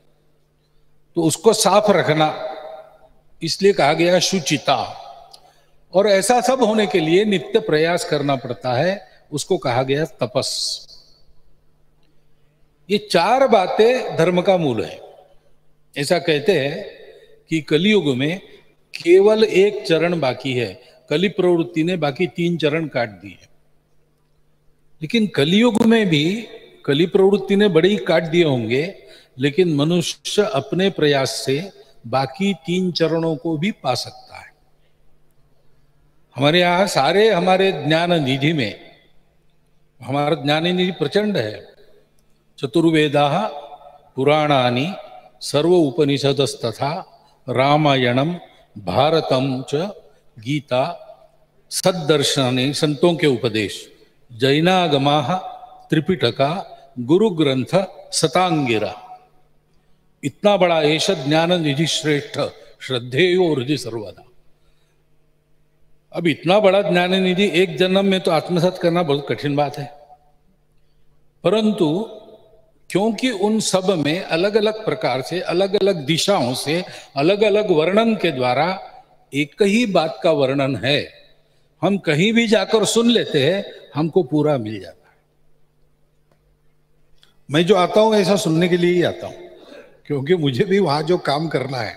तो उसको साफ रखना, इसलिए कहा गया शुचिता। और ऐसा सब होने के लिए नित्य प्रयास करना पड़ता है, उसको कहा गया तपस। ये 4 बातें धर्म का मूल है। ऐसा कहते हैं कि कलियुग में केवल एक चरण बाकी है, कलि प्रवृत्ति ने बाकी 3 चरण काट दिए। लेकिन कलियुग में भी कलि प्रवृत्ति ने बड़े ही काट दिए होंगे, लेकिन मनुष्य अपने प्रयास से बाकी 3 चरणों को भी पा सकता है। हमारे यहां सारे हमारे ज्ञान निधि में, हमारा ज्ञान निधि प्रचंड है। चतुर्वेदा पुराणानि सर्व उपनिषदस्तथा रामायणम भारतम च गीता सद्दर्शने, संतों के उपदेश, जैनागमा त्रिपिटका गुरु ग्रंथ सतांगिरा। इतना बड़ा एष ज्ञान निधि श्रेष्ठ श्रद्धेयो हृदय सर्वदा। अब इतना बड़ा ज्ञान निधि एक जन्म में तो आत्मसात करना बहुत कठिन बात है, परंतु क्योंकि उन सब में अलग अलग प्रकार से, अलग अलग दिशाओं से, अलग अलग वर्णन के द्वारा एक ही बात का वर्णन है, हम कहीं भी जाकर सुन लेते हैं, हमको पूरा मिल जाता है। मैं जो आता हूं ऐसा सुनने के लिए ही आता हूं, क्योंकि मुझे भी वहां जो काम करना है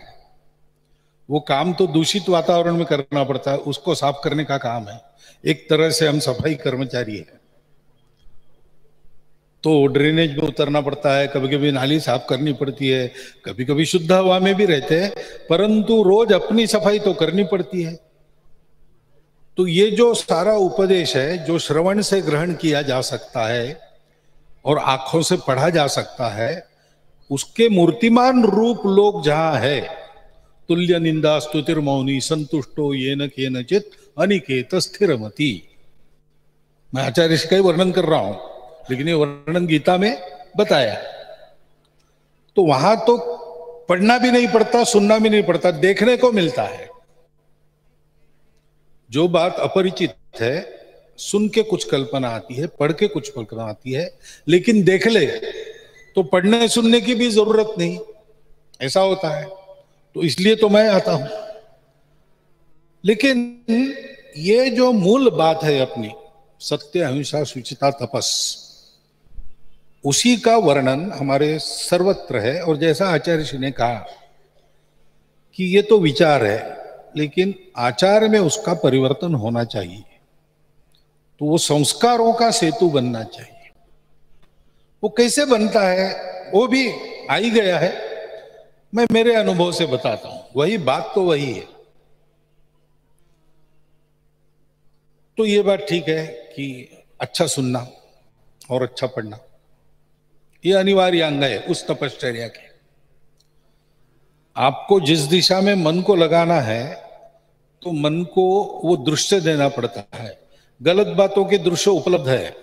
वो काम तो दूषित वातावरण में करना पड़ता है, उसको साफ करने का काम है। एक तरह से हम सफाई कर्मचारी हैं। तो ड्रेनेज में उतरना पड़ता है, कभी कभी नाली साफ करनी पड़ती है, कभी कभी शुद्ध हवा में भी रहते हैं, परंतु रोज अपनी सफाई तो करनी पड़ती है। तो ये जो सारा उपदेश है, जो श्रवण से ग्रहण किया जा सकता है और आंखों से पढ़ा जा सकता है, उसके मूर्तिमान रूप लोग जहां है, तुल्य निंदा स्तुतिर्मौनी संतुष्टो येन केनचित अनिकेत स्थिरमति। मैं आचार्य का ही वर्णन कर रहा हूं, लेकिन ये वर्णन गीता में बताया। तो वहां तो पढ़ना भी नहीं पड़ता, सुनना भी नहीं पड़ता, देखने को मिलता है। जो बात अपरिचित है, सुन के कुछ कल्पना आती है, पढ़ के कुछ कल्पना आती है, लेकिन देख ले तो पढ़ने सुनने की भी जरूरत नहीं, ऐसा होता है। तो इसलिए तो मैं आता हूं। लेकिन ये जो मूल बात है अपनी, सत्य अहिंसा शुचिता तपस, उसी का वर्णन हमारे सर्वत्र है। और जैसा आचार्य श्री ने कहा कि ये तो विचार है, लेकिन आचार में उसका परिवर्तन होना चाहिए। तो वो संस्कारों का सेतु बनना चाहिए। वो कैसे बनता है वो भी आ ही गया है, मैं मेरे अनुभव से बताता हूं। वही बात तो वही है। तो ये बात ठीक है कि अच्छा सुनना और अच्छा पढ़ना ये अनिवार्य अंग है उस तपश्चर्या के। आपको जिस दिशा में मन को लगाना है, तो मन को वो दृश्य देना पड़ता है। गलत बातों के दृश्य उपलब्ध है,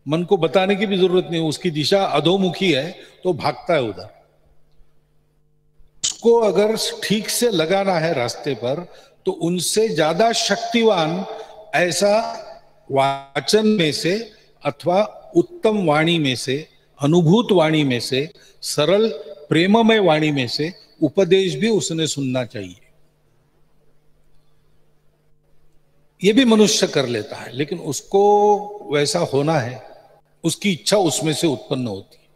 मन को बताने की भी जरूरत नहीं। उसकी दिशा अधोमुखी है तो भागता है उधर। उसको अगर ठीक से लगाना है रास्ते पर, तो उनसे ज्यादा शक्तिवान ऐसा वाचन में से अथवा उत्तम वाणी में से, अनुभूत वाणी में से, सरल प्रेममय वाणी में से उपदेश भी उसने सुनना चाहिए। ये भी मनुष्य कर लेता है, लेकिन उसको वैसा होना है, उसकी इच्छा उसमें से उत्पन्न होती है।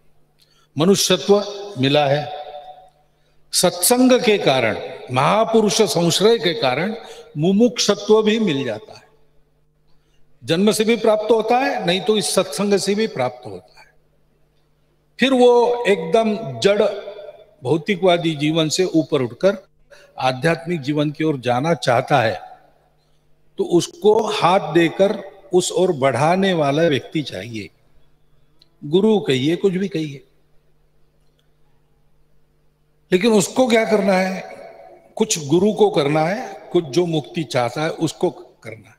मनुष्यत्व मिला है सत्संग के कारण, महापुरुष संश्रय के कारण मुमुक्षत्व भी मिल जाता है। जन्म से भी प्राप्त होता है, नहीं तो इस सत्संग से भी प्राप्त होता है। फिर वो एकदम जड़ भौतिकवादी जीवन से ऊपर उठकर आध्यात्मिक जीवन की ओर जाना चाहता है, तो उसको हाथ देकर उस ओर बढ़ाने वाला व्यक्ति चाहिए। गुरु कहिए, कुछ भी कहिए, लेकिन उसको क्या करना है? कुछ गुरु को करना है, कुछ जो मुक्ति चाहता है उसको करना है।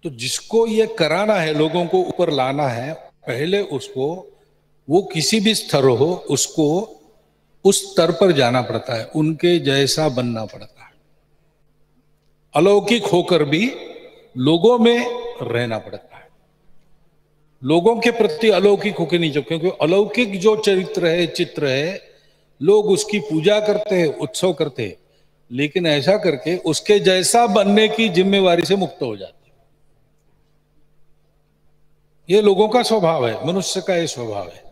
तो जिसको ये कराना है, लोगों को ऊपर लाना है, पहले उसको, वो किसी भी स्तर हो, उसको उस स्तर पर जाना पड़ता है, उनके जैसा बनना पड़ता है। अलौकिक होकर भी लोगों में रहना पड़ता है। लोगों के प्रति अलौकिक होकर नहीं, क्योंकि अलौकिक जो चरित्र है, चित्र है, लोग उसकी पूजा करते हैं, उत्सव करते हैं, लेकिन ऐसा करके उसके जैसा बनने की जिम्मेवारी से मुक्त हो जाते। ये लोगों का स्वभाव है, मनुष्य का ये स्वभाव है।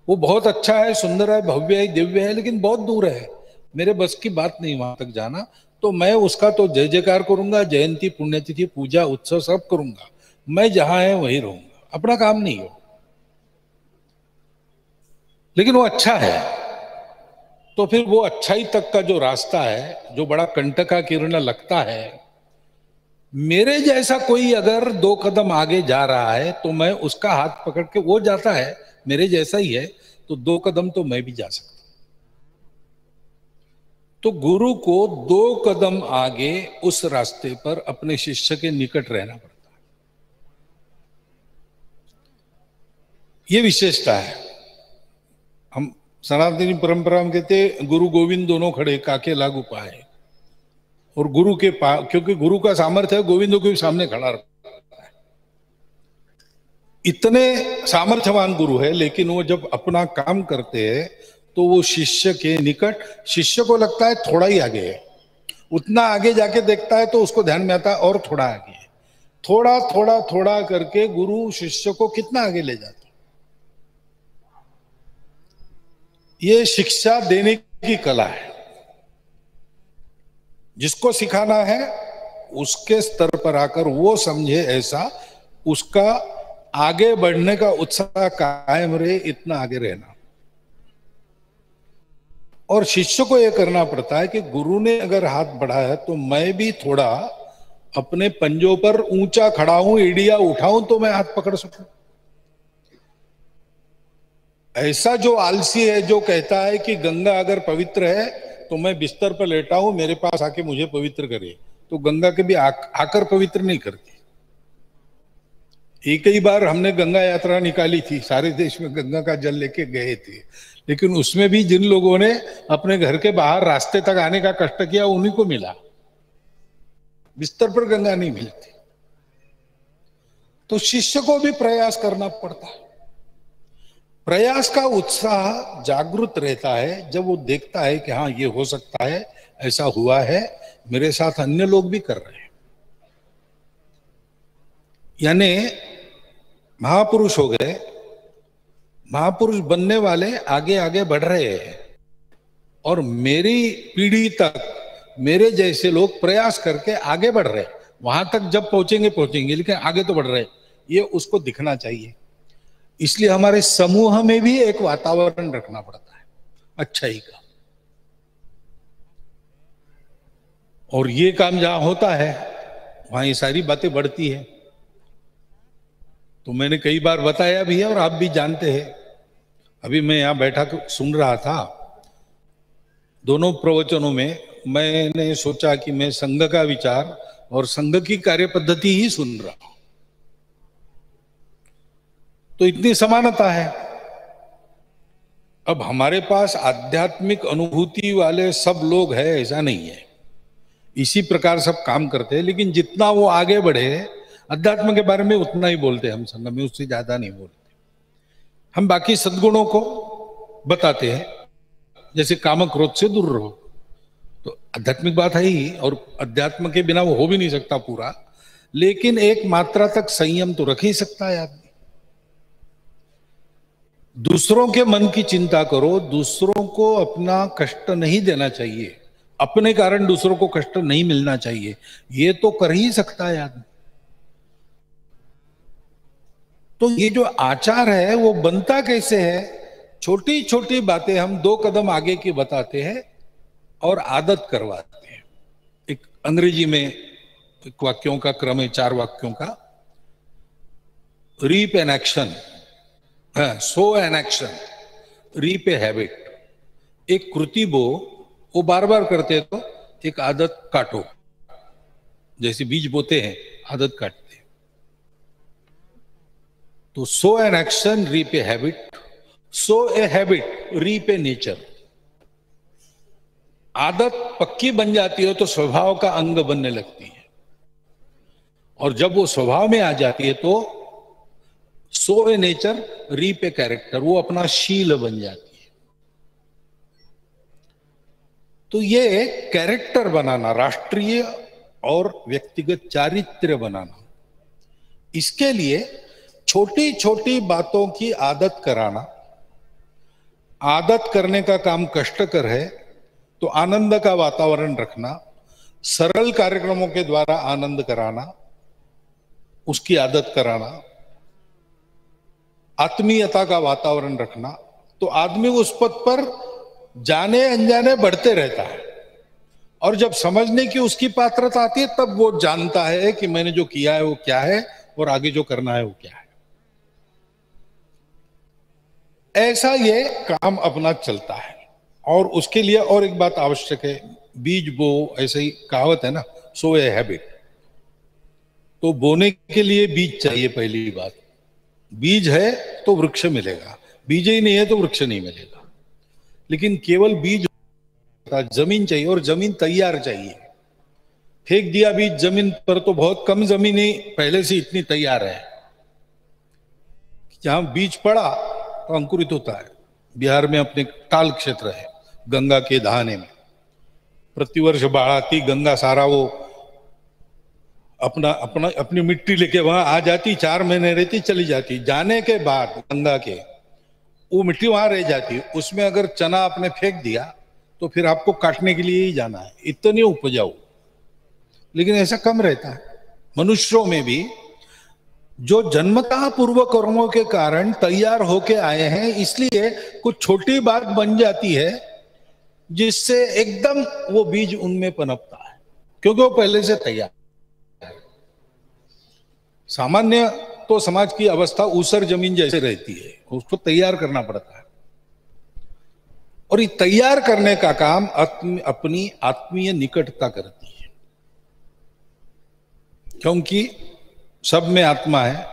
वो बहुत अच्छा है, सुंदर है, भव्य है, दिव्य है, लेकिन बहुत दूर है, मेरे बस की बात नहीं वहां तक जाना। तो मैं उसका तो जय जयकार करूंगा, जयंती पुण्यतिथि पूजा उत्सव सब करूंगा, मैं जहां है वहीं रहूंगा, अपना काम नहीं हो। लेकिन वो अच्छा है, तो फिर वो अच्छाई तक का जो रास्ता है, जो बड़ा कंटका किरण लगता है, मेरे जैसा कोई अगर 2 कदम आगे जा रहा है तो मैं उसका हाथ पकड़ के, वो जाता है मेरे जैसा ही है, तो 2 कदम तो मैं भी जा सकता हूं। तो गुरु को 2 कदम आगे उस रास्ते पर अपने शिष्य के निकट रहना पड़ता है। ये विशेषता है। हम सनातनी परंपरा में कहते गुरु गोविंद दोनों खड़े, काके लागू पाए। और गुरु के क्योंकि गुरु का सामर्थ्य है, गोविंदों के सामने खड़ा रहता है। इतने सामर्थ्यवान गुरु है, लेकिन वो जब अपना काम करते हैं तो वो शिष्य के निकट, शिष्य को लगता है थोड़ा ही आगे है, उतना आगे जाके देखता है तो उसको ध्यान में आता है और थोड़ा आगे है। थोड़ा थोड़ा थोड़ा करके गुरु शिष्य को कितना आगे ले जाता है। ये शिक्षा देने की कला है। जिसको सिखाना है उसके स्तर पर आकर वो समझे ऐसा, उसका आगे बढ़ने का उत्साह कायम रहे, इतना आगे रहना। और शिष्य को यह करना पड़ता है कि गुरु ने अगर हाथ बढ़ाया तो मैं भी थोड़ा अपने पंजों पर ऊंचा खड़ा हूं, एड़िया उठाऊं तो मैं हाथ पकड़ सकूं। ऐसा जो आलसी है जो कहता है कि गंगा अगर पवित्र है तो मैं बिस्तर पर लेटा हूं, मेरे पास आके मुझे पवित्र करे, तो गंगा कभी आकर पवित्र नहीं करती। एक ही बार हमने गंगा यात्रा निकाली थी, सारे देश में गंगा का जल लेके गए थे, लेकिन उसमें भी जिन लोगों ने अपने घर के बाहर रास्ते तक आने का कष्ट किया उन्हीं को मिला, बिस्तर पर गंगा नहीं मिलती। तो शिष्य को भी प्रयास करना पड़ता है। प्रयास का उत्साह जागृत रहता है जब वो देखता है कि हाँ ये हो सकता है, ऐसा हुआ है, मेरे साथ अन्य लोग भी कर रहे हैं। यानी महापुरुष हो गए, महापुरुष बनने वाले आगे आगे बढ़ रहे हैं, और मेरी पीढ़ी तक मेरे जैसे लोग प्रयास करके आगे बढ़ रहे हैं। वहां तक जब पहुंचेंगे, लेकिन आगे तो बढ़ रहे हैं, ये उसको दिखना चाहिए। इसलिए हमारे समूह में भी एक वातावरण रखना पड़ता है अच्छाई का, और ये काम जहां होता है वहां ये सारी बातें बढ़ती है। तो मैंने कई बार बताया भी है और आप भी जानते हैं। अभी मैं यहां बैठा सुन रहा था, दोनों प्रवचनों में मैंने सोचा कि मैं संघ का विचार और संघ की कार्य पद्धति ही सुन रहा हूं, तो इतनी समानता है। अब हमारे पास आध्यात्मिक अनुभूति वाले सब लोग हैं ऐसा नहीं है, इसी प्रकार सब काम करते हैं, लेकिन जितना वो आगे बढ़े अध्यात्म के बारे में उतना ही बोलते हैं हम संघ में, उससे ज्यादा नहीं बोलते। हम बाकी सद्गुणों को बताते हैं, जैसे काम क्रोध से दूर रहो, तो आध्यात्मिक बात है ही, और अध्यात्म के बिना वो हो भी नहीं सकता पूरा, लेकिन एक मात्रा तक संयम तो रख ही सकता है आदमी। दूसरों के मन की चिंता करो, दूसरों को अपना कष्ट नहीं देना चाहिए, अपने कारण दूसरों को कष्ट नहीं मिलना चाहिए, ये तो कर ही सकता है आदमी। तो ये जो आचार है वो बनता कैसे है? छोटी छोटी बातें हम 2 कदम आगे की बताते हैं और आदत करवाते हैं। एक अंग्रेजी में एक वाक्यों का क्रम है, 4 वाक्यों का। Reap an action, sow an action, reap a habit. एक कृति बो, वो बार बार करते तो एक आदत काटो, जैसे बीज बोते हैं आदत काटते हैं। तो so an action reap a habit, so a habit reap a nature. आदत पक्की बन जाती है तो स्वभाव का अंग बनने लगती है, और जब वो स्वभाव में आ जाती है तो so a nature reap a character, वो अपना शील बन जाती है। तो ये कैरेक्टर बनाना, राष्ट्रीय और व्यक्तिगत चारित्र्य बनाना, इसके लिए छोटी छोटी बातों की आदत कराना। आदत करने का काम कष्टकर है, तो आनंद का वातावरण रखना, सरल कार्यक्रमों के द्वारा आनंद कराना, उसकी आदत कराना, आत्मीयता का वातावरण रखना, तो आदमी उस पद पर जाने अनजाने बढ़ते रहता है, और जब समझने की उसकी पात्रता आती है तब वो जानता है कि मैंने जो किया है वो क्या है और आगे जो करना है वो क्या है। ऐसा ये काम अपना चलता है। और उसके लिए और एक बात आवश्यक है, बीज बो, ऐसे ही कहावत है ना, सो ए हैबिट। तो बोने के लिए बीज चाहिए, पहली बात। बीज है तो वृक्ष मिलेगा, बीज ही नहीं है तो वृक्ष नहीं मिलेगा। लेकिन केवल बीज, जमीन चाहिए, और जमीन तैयार चाहिए। फेंक दिया बीज जमीन पर तो बहुत कम जमीन ही पहले से इतनी तैयार है, जहां बीज पड़ा तो अंकुरित होता है। बिहार में अपने ताल क्षेत्र है, गंगा के दहाने में प्रतिवर्ष बाढ़ आती, गंगा सारा वो अपनी मिट्टी लेके वहां आ जाती, 4 महीने रहती, चली जाती। जाने के बाद गंगा के वो मिट्टी वहां रह जाती, उसमें अगर चना आपने फेंक दिया तो फिर आपको काटने के लिए ही जाना है, इतनी उपजाऊ। लेकिन ऐसा कम रहता है। मनुष्यों में भी जो जन्मतः पूर्व कर्मों के कारण तैयार होके आए हैं, इसलिए कुछ छोटी बात बन जाती है जिससे एकदम वो बीज उनमें पनपता है, क्योंकि वो पहले से तैयार है। सामान्य तो समाज की अवस्था ऊसर जमीन जैसे रहती है, उसको तैयार करना पड़ता है, और ये तैयार करने का काम अपनी आत्मीय निकटता करती है, क्योंकि सब में आत्मा है,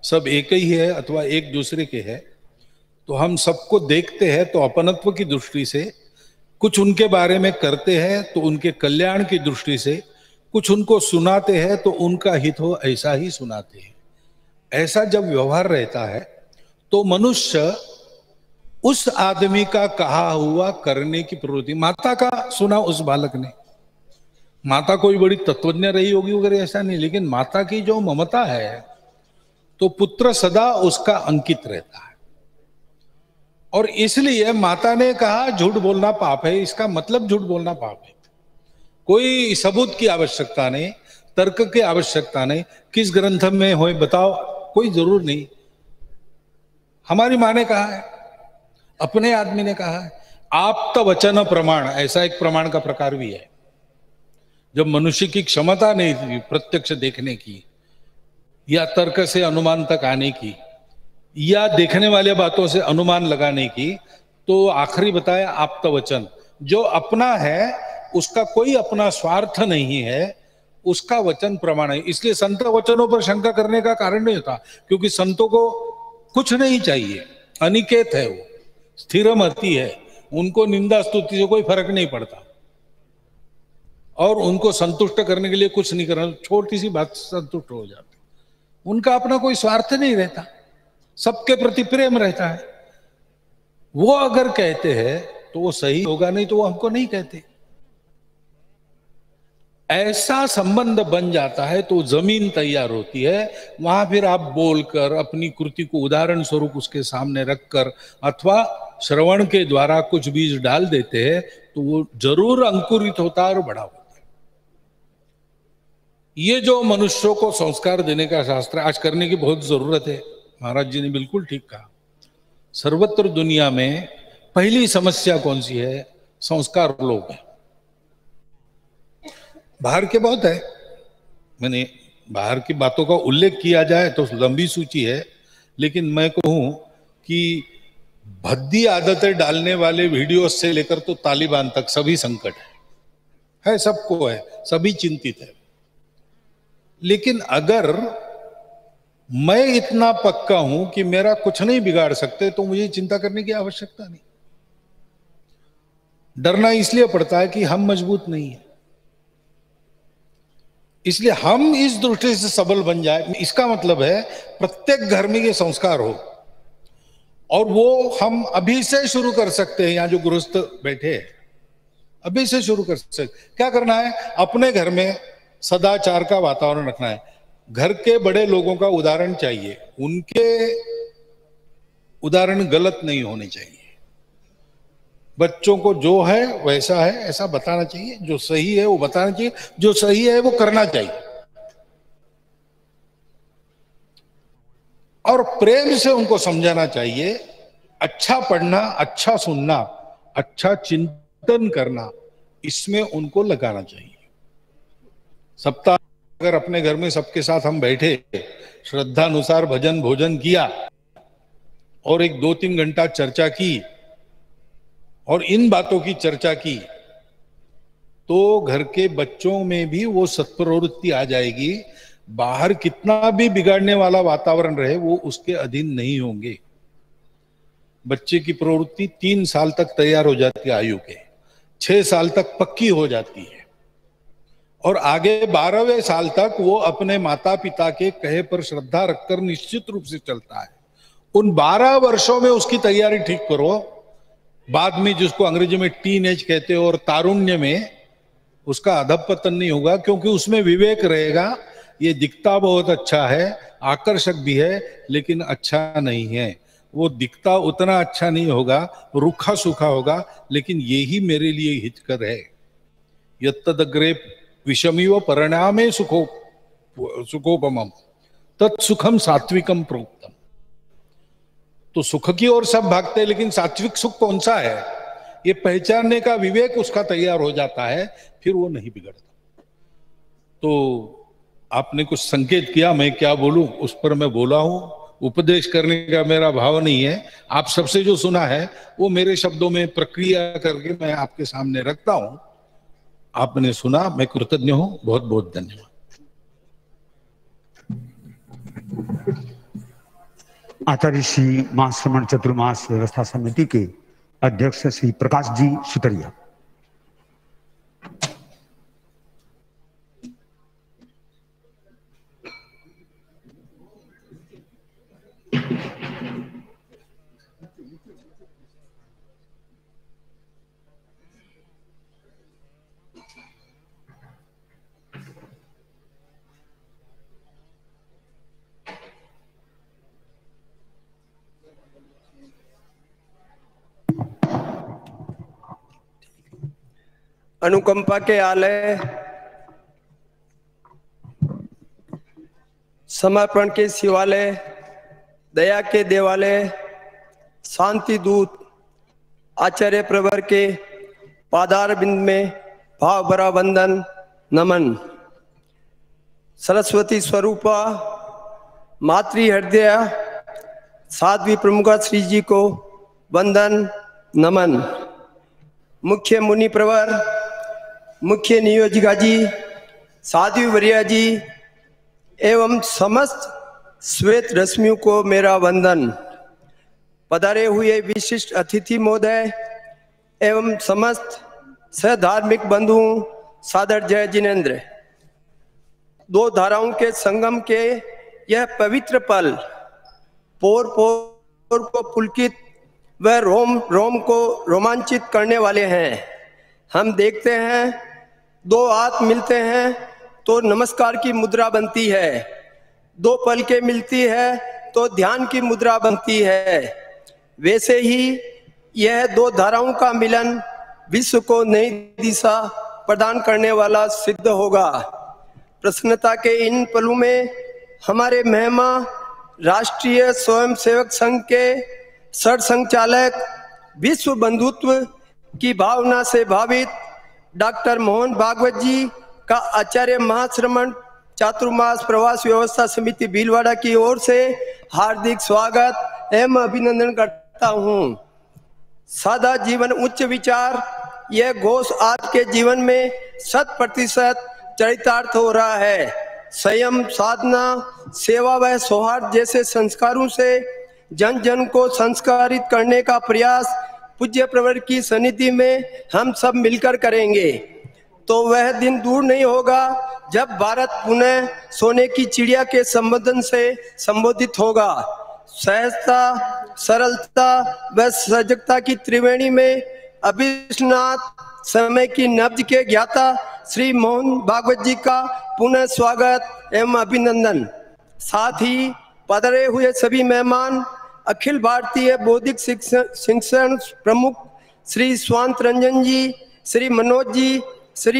सब एक ही है अथवा एक दूसरे के है। तो हम सबको देखते हैं तो अपनत्व की दृष्टि से, कुछ उनके बारे में करते हैं तो उनके कल्याण की दृष्टि से, कुछ उनको सुनाते हैं तो उनका हित हो ऐसा ही सुनाते हैं। ऐसा जब व्यवहार रहता है तो मनुष्य उस आदमी का कहा हुआ करने की प्रवृत्ति, माता का सुना उस बालक ने, माता कोई बड़ी तत्वज्ञ रही होगी वगैरह ऐसा नहीं, लेकिन माता की जो ममता है तो पुत्र सदा उसका अंकित रहता है। और इसलिए माता ने कहा झूठ बोलना पाप है, इसका मतलब झूठ बोलना पाप है। कोई सबूत की आवश्यकता नहीं, तर्क की आवश्यकता नहीं, किस ग्रंथ में हो बताओ, कोई जरूर नहीं। हमारी माँ ने कहा है, अपने आदमी ने कहा है। आप्त वचन प्रमाण, ऐसा एक प्रमाण का प्रकार भी है। जब मनुष्य की क्षमता नहीं थी प्रत्यक्ष देखने की, या तर्क से अनुमान तक आने की, या देखने वाले बातों से अनुमान लगाने की, तो आखिरी बताया आप्त वचन। जो अपना है उसका कोई अपना स्वार्थ नहीं है, उसका वचन प्रमाण है। इसलिए संत वचनों पर शंका करने का कारण नहीं होता, क्योंकि संतों को कुछ नहीं चाहिए, अनिकेत है, वो स्थिरमति है, उनको निंदा स्तुति से कोई फर्क नहीं पड़ता, और उनको संतुष्ट करने के लिए कुछ नहीं करना, छोटी सी बात संतुष्ट हो जाते। उनका अपना कोई स्वार्थ नहीं रहता, सबके प्रति प्रेम रहता है। वो अगर कहते हैं तो वो सही होगा, नहीं तो वो हमको नहीं कहते। ऐसा संबंध बन जाता है तो जमीन तैयार होती है। वहां फिर आप बोलकर अपनी कृति को उदाहरण स्वरूप उसके सामने रखकर अथवा श्रवण के द्वारा कुछ बीज डाल देते हैं तो वो जरूर अंकुरित होता है और बड़ा होता है। ये जो मनुष्यों को संस्कार देने का शास्त्र आज करने की बहुत जरूरत है। महाराज जी ने बिल्कुल ठीक कहा। सर्वत्र दुनिया में पहली समस्या कौन सी है? संस्कार लोग हैं। बाहर के बहुत है, मैंने बाहर की बातों का उल्लेख किया जाए तो लंबी सूची है, लेकिन मैं कहूं कि भद्दी आदतें डालने वाले वीडियो से लेकर तो तालिबान तक सभी संकट है, सबको है, सभी चिंतित है। लेकिन अगर मैं इतना पक्का हूं कि मेरा कुछ नहीं बिगाड़ सकते तो मुझे चिंता करने की आवश्यकता नहीं। डरना इसलिए पड़ता है कि हम मजबूत नहीं है, इसलिए हम इस दृष्टि से सबल बन जाए। इसका मतलब है प्रत्येक घर में ये संस्कार हो, और वो हम अभी से शुरू कर सकते हैं। यहां जो गृहस्थ बैठे हैं अभी से शुरू कर सकते। क्या करना है? अपने घर में सदाचार का वातावरण रखना है। घर के बड़े लोगों का उदाहरण चाहिए, उनके उदाहरण गलत नहीं होने चाहिए। बच्चों को जो है वैसा है ऐसा बताना चाहिए, जो सही है वो बताना चाहिए, जो सही है वो करना चाहिए, और प्रेम से उनको समझाना चाहिए। अच्छा पढ़ना, अच्छा सुनना, अच्छा चिंतन करना, इसमें उनको लगाना चाहिए। सप्ताह अगर अपने घर में सबके साथ हम बैठे, श्रद्धानुसार भजन भोजन किया और एक 2-3 घंटा चर्चा की और इन बातों की चर्चा की, तो घर के बच्चों में भी वो सत्प्रवृत्ति आ जाएगी। बाहर कितना भी बिगाड़ने वाला वातावरण रहे वो उसके अधीन नहीं होंगे। बच्चे की प्रवृत्ति 3 साल तक तैयार हो जाती है, आयु के 6 साल तक पक्की हो जाती है, और आगे 12वें साल तक वो अपने माता पिता के कहे पर श्रद्धा रखकर निश्चित रूप से चलता है। उन 12 वर्षों में उसकी तैयारी ठीक करो, बाद में जिसको अंग्रेजी में टीन एज कहते हो और तारुण्य में उसका अधपतन नहीं होगा, क्योंकि उसमें विवेक रहेगा। ये दिखता बहुत अच्छा है, आकर्षक भी है, लेकिन अच्छा नहीं है। वो दिखता उतना अच्छा नहीं होगा, रूखा सूखा होगा, लेकिन यही मेरे लिए हितकर है। यत्तदग्रे विषमिव परिणामे सुखोपमम तत्सुखम सात्विकम प्रोक्तम। तो सुख की ओर सब भागते हैं, लेकिन सात्विक सुख कौन सा है ये पहचानने का विवेक उसका तैयार हो जाता है, फिर वो नहीं बिगड़ता। तो आपने कुछ संकेत किया, मैं क्या बोलूं उस पर मैं बोला हूं। उपदेश करने का मेरा भाव नहीं है। आप सबसे जो सुना है वो मेरे शब्दों में प्रक्रिया करके मैं आपके सामने रखता हूं। आपने सुना, मैं कृतज्ञ हूं। बहुत बहुत धन्यवाद। आचार्य श्री महाश्रमण चतुर्मास व्यवस्था समिति के अध्यक्ष श्री प्रकाश जी सुतरिया। अनुकंपा के आलय, समर्पण के शिवालय, दया के देवालय, शांति दूत आचार्य प्रवर के पादार बिंद में भाव भरा वंदन नमन। सरस्वती स्वरूपा मातृ हृदय साध्वी प्रमुखा श्री जी को वंदन नमन। मुख्य मुनि प्रवर, मुख्य नियोजिका जी, साध्वी वरिया जी एवं समस्त श्वेत रश्मियों को मेरा वंदन। पधारे हुए विशिष्ट अतिथि महोदय एवं समस्त सहधार्मिक बंधुओं, सादर जय जिनेन्द्र। दो धाराओं के संगम के यह पवित्र पल पोर पोर को पुलकित व रोम रोम को रोमांचित करने वाले हैं। हम देखते हैं दो हाथ मिलते हैं तो नमस्कार की मुद्रा बनती है, दो पलकें मिलती है तो ध्यान की मुद्रा बनती है। वैसे ही यह दो धाराओं का मिलन विश्व को नई दिशा प्रदान करने वाला सिद्ध होगा। प्रसन्नता के इन पलों में हमारे महिमा राष्ट्रीय स्वयंसेवक संघ के सरसंघचालक, विश्व बंधुत्व की भावना से भावित डॉक्टर मोहन भागवत जी का आचार्य महाश्रमण चातुर्मास प्रवास व्यवस्था समिति भीलवाड़ा की ओर से हार्दिक स्वागत एवं अभिनंदन करता हूं। सादा जीवन उच्च विचार, यह घोष आज के जीवन में 100% चरितार्थ हो रहा है। संयम, साधना, सेवा व सौहार्द जैसे संस्कारों से जन जन को संस्कारित करने का प्रयास पूज्य प्रवर की सन्निधि में हम सब मिलकर करेंगे तो वह दिन दूर नहीं होगा जब भारत पुनः सोने की चिड़िया के संबोधन से संबोधित होगा। सहजता, सरलता व सजगता की त्रिवेणी में अभिष्णात समय की नब्ज के ज्ञाता श्री मोहन भागवत जी का पुनः स्वागत एवं अभिनंदन। साथ ही पधारे हुए सभी मेहमान, अखिल भारतीय बौद्धिक शिक्षण प्रमुख श्री स्वांत रंजन जी, श्री मनोज जी, श्री